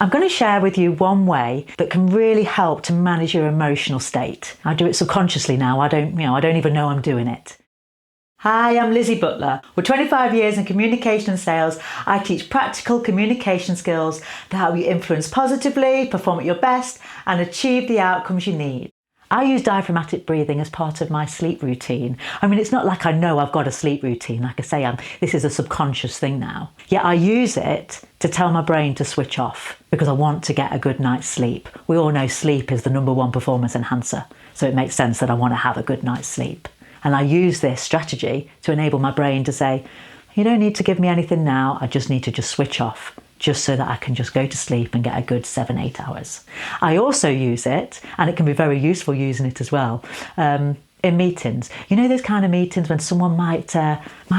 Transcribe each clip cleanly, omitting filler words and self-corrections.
I'm going to share with you one way that can really help to manage your emotional state. I do it subconsciously now. I don't even know I'm doing it. Hi, I'm Lizzie Butler. With 25 years in communication and sales, I teach practical communication skills to help you influence positively, perform at your best, and achieve the outcomes you need. I use diaphragmatic breathing as part of my sleep routine. I mean, it's not like I know I've got a sleep routine. Like I say, this is a subconscious thing now. Yet I use it to tell my brain to switch off because I want to get a good night's sleep. We all know sleep is the #1 performance enhancer. So it makes sense that I want to have a good night's sleep. And I use this strategy to enable my brain to say, you don't need to give me anything now. I just need to just switch off, just so that I can just go to sleep and get a good 7-8 hours. I also use it, and it can be very useful using it as well, in meetings. You know those kind of meetings when someone might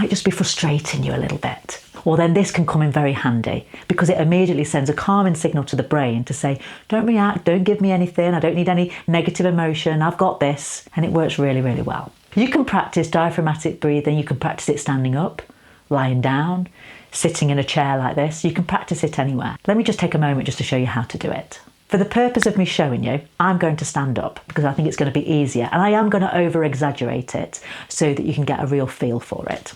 just be frustrating you a little bit? Well, then this can come in very handy because it immediately sends a calming signal to the brain to say, don't react, don't give me anything, I don't need any negative emotion, I've got this. And it works really, really well. You can practice diaphragmatic breathing, you can practice it standing up, lying down, sitting in a chair like this. You can practice it anywhere. Let me just take a moment just to show you how to do it. For the purpose of me showing you, I'm going to stand up because I think it's going to be easier, and I am going to over-exaggerate it so that you can get a real feel for it.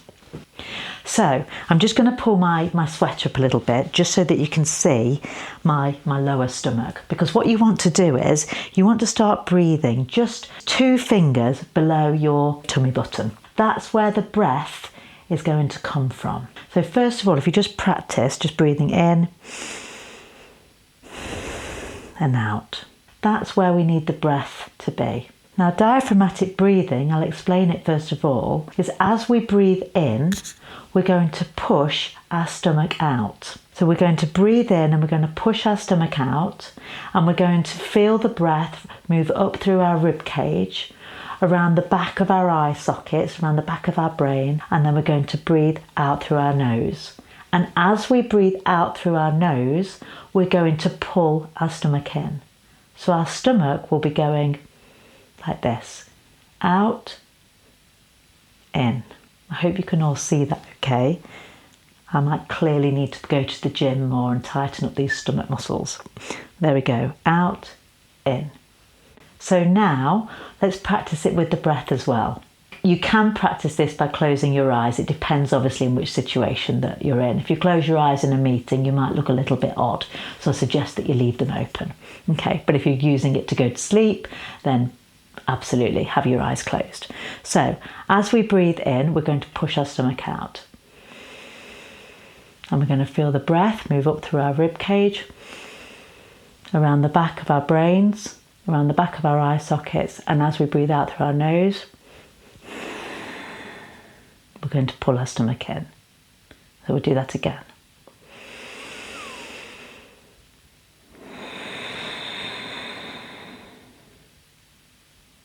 So I'm just going to pull my sweater up a little bit just so that you can see my lower stomach, because what you want to do is you want to start breathing just 2 fingers below your tummy button. That's where the breath is going to come from. So first of all, if you just practice just breathing in and out, that's where we need the breath to be. Now, diaphragmatic breathing, I'll explain it first of all, is as we breathe in, we're going to push our stomach out. So we're going to breathe in and we're going to push our stomach out, and we're going to feel the breath move up through our rib cage, around the back of our eye sockets, around the back of our brain, and then we're going to breathe out through our nose. And as we breathe out through our nose, we're going to pull our stomach in. So our stomach will be going like this, out, in. I hope you can all see that okay. I might clearly need to go to the gym more and tighten up these stomach muscles. There we go, out, in. So now let's practice it with the breath as well. You can practice this by closing your eyes. It depends obviously in which situation that you're in. If you close your eyes in a meeting, you might look a little bit odd. So I suggest that you leave them open. Okay, but if you're using it to go to sleep, then absolutely have your eyes closed. So as we breathe in, we're going to push our stomach out. And we're going to feel the breath move up through our rib cage, around the back of our brains, around the back of our eye sockets, and as we breathe out through our nose, we're going to pull our stomach in. So we'll do that again.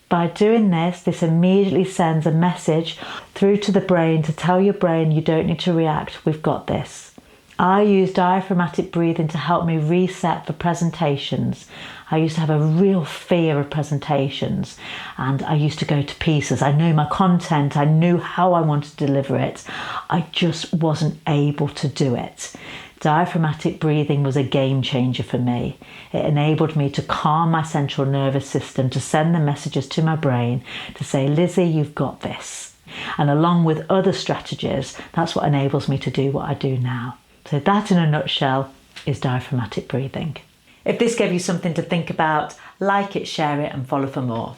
By doing this, this immediately sends a message through to the brain to tell your brain you don't need to react, we've got this. I use diaphragmatic breathing to help me reset for presentations. I used to have a real fear of presentations and I used to go to pieces. I knew my content, I knew how I wanted to deliver it. I just wasn't able to do it. Diaphragmatic breathing was a game changer for me. It enabled me to calm my central nervous system, to send the messages to my brain to say, Lizzie, you've got this. And along with other strategies, that's what enables me to do what I do now. So that in a nutshell is diaphragmatic breathing. If this gave you something to think about, like it, share it and follow for more.